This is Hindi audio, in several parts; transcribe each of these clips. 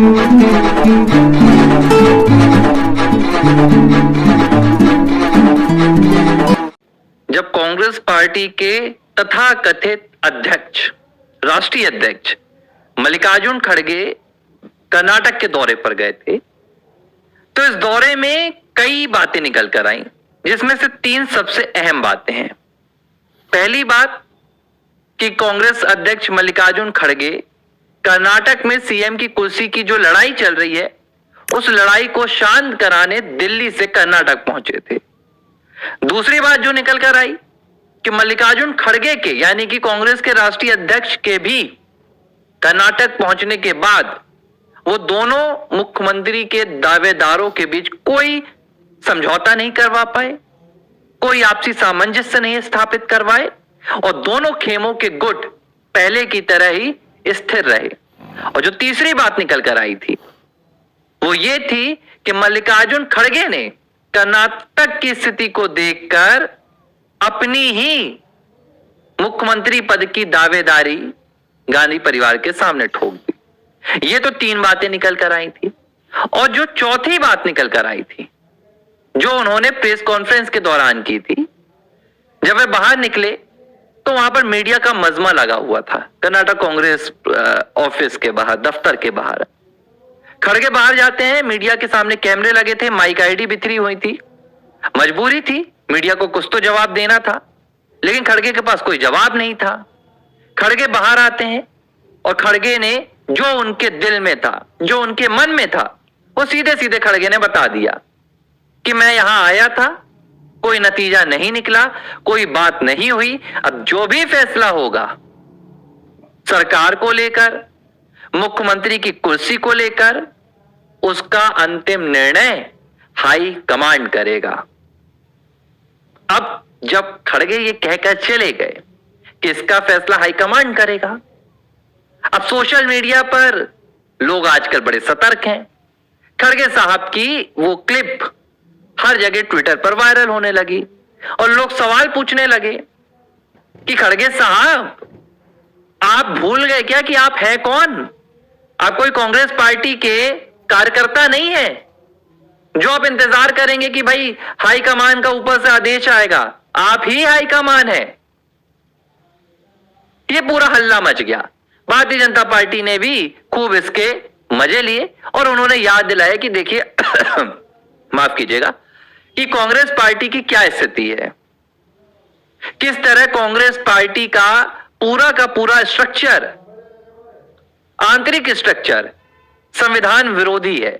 जब कांग्रेस पार्टी के तथाकथित अध्यक्ष, राष्ट्रीय अध्यक्ष मल्लिकार्जुन खड़गे कर्नाटक के दौरे पर गए थे, तो इस दौरे में कई बातें निकल कर आई, जिसमें से 3 सबसे अहम बातें हैं। पहली बात कि कांग्रेस अध्यक्ष मल्लिकार्जुन खड़गे कर्नाटक में सीएम की कुर्सी की जो लड़ाई चल रही है, उस लड़ाई को शांत कराने दिल्ली से कर्नाटक पहुंचे थे। दूसरी बात जो निकल कर आई कि मल्लिकार्जुन खड़गे के, यानी कि कांग्रेस के राष्ट्रीय अध्यक्ष के भी कर्नाटक पहुंचने के बाद वो दोनों मुख्यमंत्री के दावेदारों के बीच कोई समझौता नहीं करवा पाए, कोई आपसी सामंजस्य नहीं स्थापित करवाए और दोनों खेमों के गुट पहले की तरह ही स्थिर रहे। और जो तीसरी बात निकल कर आई थी वो ये थी कि मल्लिकार्जुन खड़गे ने कर्नाटक की स्थिति को देखकर अपनी ही मुख्यमंत्री पद की दावेदारी गांधी परिवार के सामने ठोक दी। ये तो 3 बातें निकल कर आई थी। और जो चौथी बात निकल कर आई थी, जो उन्होंने प्रेस कॉन्फ्रेंस के दौरान की थी, जब वे बाहर निकले तो वहां पर मीडिया का मजमा लगा हुआ था कर्नाटक कांग्रेस ऑफिस के बाहर, दफ्तर के बाहर। खड़गे बाहर जाते हैं, मीडिया के सामने कैमरे लगे थे, माइक आईडी बिखरी हुई थी। मजबूरी थी, मीडिया को कुछ तो जवाब देना था, लेकिन खड़गे के पास कोई जवाब नहीं था। खड़गे बाहर आते हैं और खड़गे ने जो उनके दिल में था, जो उनके मन में था, वो सीधे सीधे खड़गे ने बता दिया कि मैं यहां आया था, कोई नतीजा नहीं निकला, कोई बात नहीं हुई। अब जो भी फैसला होगा सरकार को लेकर, मुख्यमंत्री की कुर्सी को लेकर, उसका अंतिम निर्णय हाई कमांड करेगा। अब जब खड़गे ये कहकर चले गए कि इसका फैसला हाई कमांड करेगा, अब सोशल मीडिया पर लोग आजकल बड़े सतर्क हैं। खड़गे साहब की वो क्लिप हर जगह ट्विटर पर वायरल होने लगी और लोग सवाल पूछने लगे कि खड़गे साहब, आप भूल गए क्या कि आप हैं कौन? आप कोई कांग्रेस पार्टी के कार्यकर्ता नहीं है जो आप इंतजार करेंगे कि भाई हाई कमान का ऊपर से आदेश आएगा। आप ही हाई कमान है। ये पूरा हल्ला मच गया। भारतीय जनता पार्टी ने भी खूब इसके मजे लिए और उन्होंने याद दिलाया कि देखिए माफ कीजिएगा कि कांग्रेस पार्टी की क्या स्थिति है, किस तरह कांग्रेस पार्टी का पूरा स्ट्रक्चर, आंतरिक स्ट्रक्चर संविधान विरोधी है,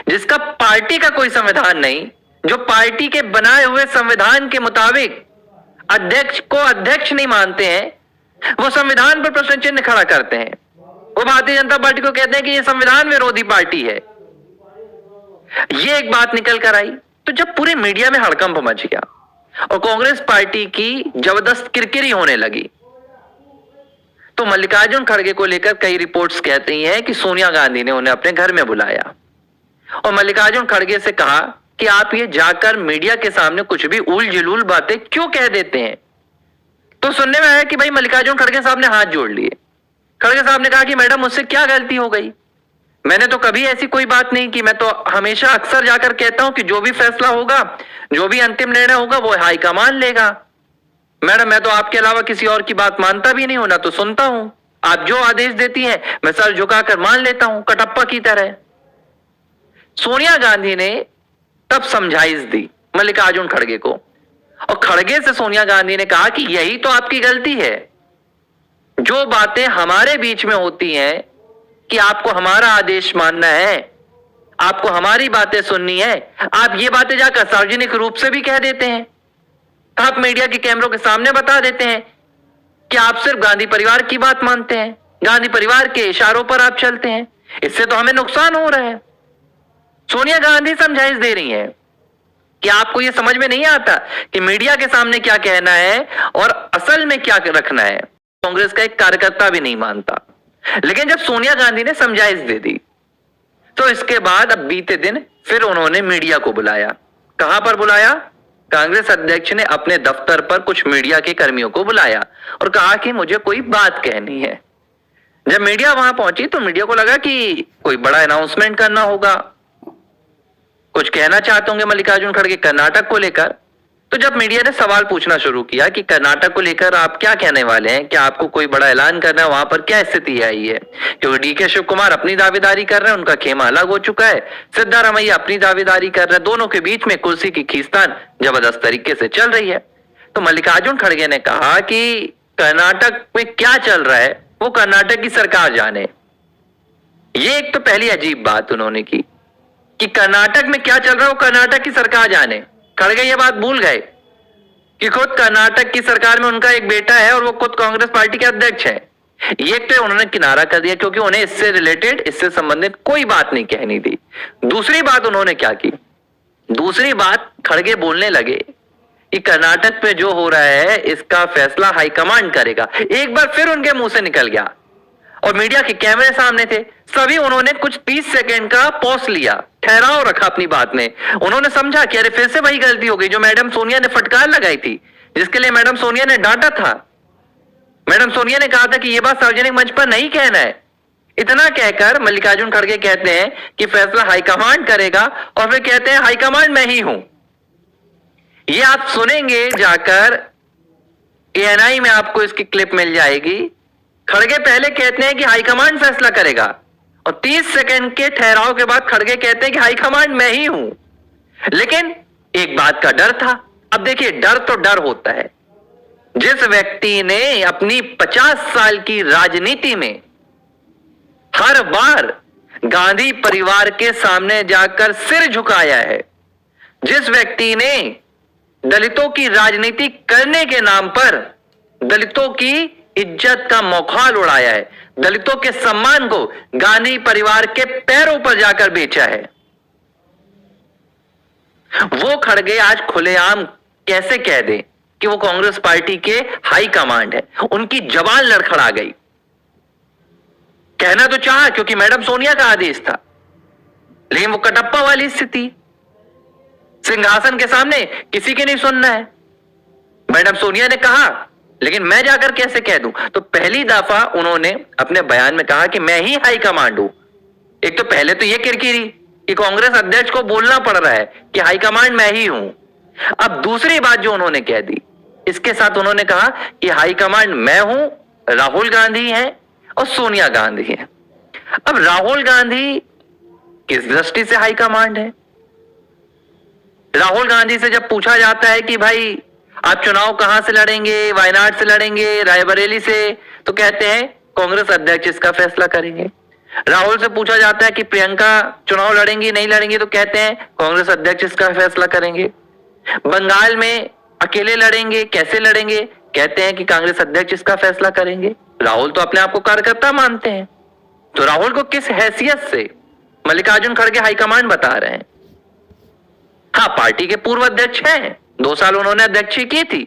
जिसका पार्टी का कोई संविधान नहीं, जो पार्टी के बनाए हुए संविधान के मुताबिक अध्यक्ष को अध्यक्ष नहीं मानते हैं, वो संविधान पर प्रश्न चिन्ह खड़ा करते हैं। वो भारतीय जनता पार्टी को कहते हैं कि ये संविधान विरोधी पार्टी है। ये एक बात निकल कर आई। तो जब पूरे मीडिया में हड़कंप मच गया और कांग्रेस पार्टी की जबरदस्त किरकिरी होने लगी, तो मल्लिकार्जुन खड़गे को लेकर कई रिपोर्ट्स कहती हैं कि सोनिया गांधी ने उन्हें अपने घर में बुलाया और मल्लिकार्जुन खड़गे से कहा कि आप ये जाकर मीडिया के सामने कुछ भी उल जुलूल बातें क्यों कह देते हैं। तो सुनने में आया कि भाई मल्लिकार्जुन खड़गे साहब ने हाथ जोड़ लिए। खड़गे साहब ने कहा कि मैडम मुझसे क्या गलती हो गई, मैंने तो कभी ऐसी कोई बात नहीं की। मैं तो हमेशा अक्सर जाकर कहता हूं कि जो भी फैसला होगा, जो भी अंतिम निर्णय होगा, वो हाईकमान लेगा। मैडम मैं तो आपके अलावा किसी और की बात मानता भी नहीं हूं, ना तो सुनता हूं। आप जो आदेश देती हैं मैं सर झुकाकर मान लेता हूं, कटप्पा की तरह। सोनिया गांधी ने तब समझाइश दी मल्लिकार्जुन खड़गे को और खड़गे से सोनिया गांधी ने कहा कि यही तो आपकी गलती है। जो बातें हमारे बीच में होती हैं कि आपको हमारा आदेश मानना है, आपको हमारी बातें सुननी है, आप ये बातें जाकर सार्वजनिक रूप से भी कह देते हैं। आप मीडिया के कैमरों के सामने बता देते हैं कि आप सिर्फ गांधी परिवार की बात मानते हैं, गांधी परिवार के इशारों पर आप चलते हैं। इससे तो हमें नुकसान हो रहा है। सोनिया गांधी समझाइश दे रही हैं कि आपको यह समझ में नहीं आता कि मीडिया के सामने क्या कहना है और असल में क्या रखना है। कांग्रेस का एक कार्यकर्ता भी नहीं मानता। लेकिन जब सोनिया गांधी ने समझाइश दे दी तो इसके बाद अब बीते दिन फिर उन्होंने मीडिया को बुलाया। कहां पर बुलाया? कांग्रेस अध्यक्ष ने अपने दफ्तर पर कुछ मीडिया के कर्मियों को बुलाया और कहा कि मुझे कोई बात कहनी है। जब मीडिया वहां पहुंची तो मीडिया को लगा कि कोई बड़ा अनाउंसमेंट करना होगा, कुछ कहना चाहते होंगे मल्लिकार्जुन खड़गे कर्नाटक को लेकर। तो जब मीडिया ने सवाल पूछना शुरू किया कि कर्नाटक को लेकर आप क्या कहने वाले हैं, क्या आपको कोई बड़ा ऐलान करना है, वहां पर क्या स्थिति आई है, क्योंकि डीके शिव कुमार अपनी दावेदारी कर रहे हैं, उनका खेमा अलग हो चुका है, सिद्धारमैया अपनी दावेदारी कर रहे हैं, दोनों के बीच में कुर्सी की खींचतान जबरदस्त तरीके से चल रही है। तो मल्लिकार्जुन खड़गे ने कहा कि कर्नाटक में क्या चल रहा है वो कर्नाटक की सरकार जाने। ये एक तो पहली अजीब बात उन्होंने की कि कर्नाटक में क्या चल रहा है वो कर्नाटक की सरकार जाने। खड़गे ये बात भूल गए कि खुद कर्नाटक की सरकार में उनका एक बेटा है और वो खुद कांग्रेस पार्टी के अध्यक्ष है। ये तो उन्होंने किनारा कर दिया क्योंकि उन्हें इससे रिलेटेड, इससे संबंधित कोई बात नहीं कहनी थी। दूसरी बात उन्होंने क्या की, दूसरी बात खड़गे बोलने लगे कि कर्नाटक में जो हो रहा है इसका फैसला हाईकमांड करेगा। एक बार फिर उनके मुंह से निकल गया और मीडिया के कैमरे सामने थे सभी, उन्होंने कुछ 30 सेकंड का पॉज लिया, ठहराव रखा अपनी बात में। उन्होंने समझा कि अरे फिर से वही गलती हो गई जो मैडम सोनिया ने फटकार लगाई थी, जिसके लिए मैडम सोनिया ने डांटा था। मैडम सोनिया ने कहा था कि यह बात सार्वजनिक मंच पर नहीं कहना है। इतना कहकर मल्लिकार्जुन खड़गे कहते हैं कि फैसला हाईकमांड करेगा और फिर कहते हैं हाईकमांड मैं ही हूं। ये आप सुनेंगे जाकर, एएनआई में आपको इसकी क्लिप मिल जाएगी। खड़गे पहले कहते हैं कि हाईकमांड फैसला करेगा और 30 सेकंड के ठहराव के बाद खड़गे कहते हैं कि हाईकमांड मैं ही हूं। लेकिन एक बात का डर था। अब देखिए, डर तो डर होता है। जिस व्यक्ति ने अपनी 50 साल की राजनीति में हर बार गांधी परिवार के सामने जाकर सिर झुकाया है, जिस व्यक्ति ने दलितों की राजनीति करने के नाम पर दलितों की इज्जत का मौखाल उड़ाया है, दलितों के सम्मान को गांधी परिवार के पैरों पर जाकर बेचा है, वो खड़गे आज खुलेआम कैसे कह दे कि वो कांग्रेस पार्टी के हाई कमांड है। उनकी जबान लड़खड़ा गई। कहना तो चाहा क्योंकि मैडम सोनिया का आदेश था, लेकिन वो कटप्पा वाली स्थिति, सिंहासन के सामने किसी के नहीं सुनना है। मैडम सोनिया ने कहा, लेकिन मैं जाकर कैसे कह दूं? तो पहली दफा उन्होंने अपने बयान में कहा कि मैं ही हाई कमांड हूं। एक तो पहले तो यह किरकिरी कि कांग्रेस अध्यक्ष को बोलना पड़ रहा है कि हाई कमांड मैं ही हूं। अब दूसरी बात जो उन्होंने कह दी, इसके साथ उन्होंने कहा कि हाई कमांड मैं हूं, राहुल गांधी हैं और सोनिया गांधी हैं। अब राहुल गांधी किस दृष्टि से हाई कमांड है? राहुल गांधी से जब पूछा जाता है कि भाई आप चुनाव कहां से लड़ेंगे, वायनाड से लड़ेंगे, रायबरेली से, तो कहते हैं कांग्रेस अध्यक्ष इसका फैसला करेंगे। राहुल से पूछा जाता है कि प्रियंका चुनाव लड़ेंगी नहीं लड़ेंगी, तो कहते हैं कांग्रेस अध्यक्ष इसका फैसला करेंगे। बंगाल में अकेले लड़ेंगे, कैसे लड़ेंगे, कहते हैं कि कांग्रेस अध्यक्ष इसका फैसला करेंगे। राहुल तो अपने आप को कार्यकर्ता मानते हैं, तो राहुल को किस हैसियत से मल्लिकार्जुन खड़गे हाईकमांड बता रहे हैं? हाँ, पार्टी के पूर्व अध्यक्ष हैं, 2 साल उन्होंने अध्यक्षी की थी,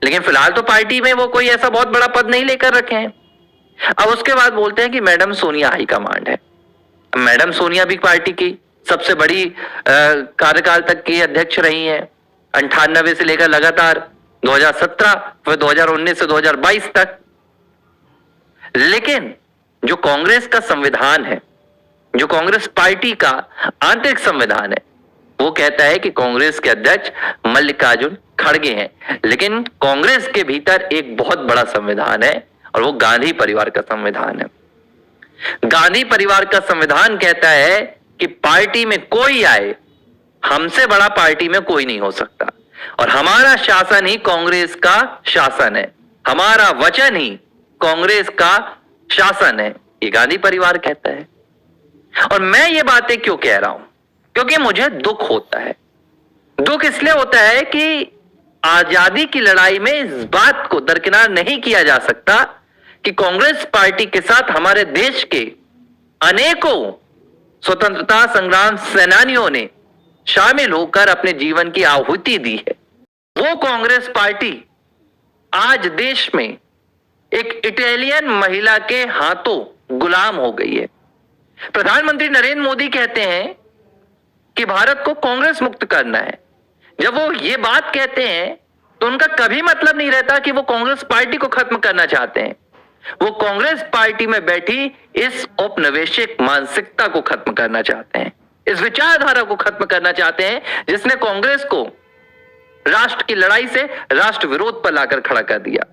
लेकिन फिलहाल तो पार्टी में वो कोई ऐसा बहुत बड़ा पद नहीं लेकर रखे हैं। अब उसके बाद बोलते हैं कि मैडम सोनिया हाईकमांड है। मैडम सोनिया भी पार्टी की सबसे बड़ी कार्यकाल तक की अध्यक्ष रही हैं, 98 से लेकर लगातार 2017 फिर 2019 से 2022 तक। लेकिन जो कांग्रेस का संविधान है, जो कांग्रेस पार्टी का आंतरिक संविधान है, वो कहता है कि कांग्रेस के अध्यक्ष मल्लिकार्जुन खड़गे हैं। लेकिन कांग्रेस के भीतर एक बहुत बड़ा संविधान है और वो गांधी परिवार का संविधान है। गांधी परिवार का संविधान कहता है कि पार्टी में कोई आए, हमसे बड़ा पार्टी में कोई नहीं हो सकता, और हमारा शासन ही कांग्रेस का शासन है, हमारा वचन ही कांग्रेस का शासन है, ये गांधी परिवार कहता है। और मैं ये बातें क्यों कह रहा हूं? क्योंकि मुझे दुख होता है। दुख इसलिए होता है कि आजादी की लड़ाई में इस बात को दरकिनार नहीं किया जा सकता कि कांग्रेस पार्टी के साथ हमारे देश के अनेकों स्वतंत्रता संग्राम सेनानियों ने शामिल होकर अपने जीवन की आहुति दी है। वो कांग्रेस पार्टी आज देश में एक इटालियन महिला के हाथों गुलाम हो गई है। प्रधानमंत्री नरेंद्र मोदी कहते हैं कि भारत को कांग्रेस मुक्त करना है। जब वो ये बात कहते हैं तो उनका कभी मतलब नहीं रहता कि वो कांग्रेस पार्टी को खत्म करना चाहते हैं। वो कांग्रेस पार्टी में बैठी इस औपनिवेशिक मानसिकता को खत्म करना चाहते हैं, इस विचारधारा को खत्म करना चाहते हैं जिसने कांग्रेस को राष्ट्र की लड़ाई से राष्ट्र विरोध पर लाकर खड़ा कर दिया।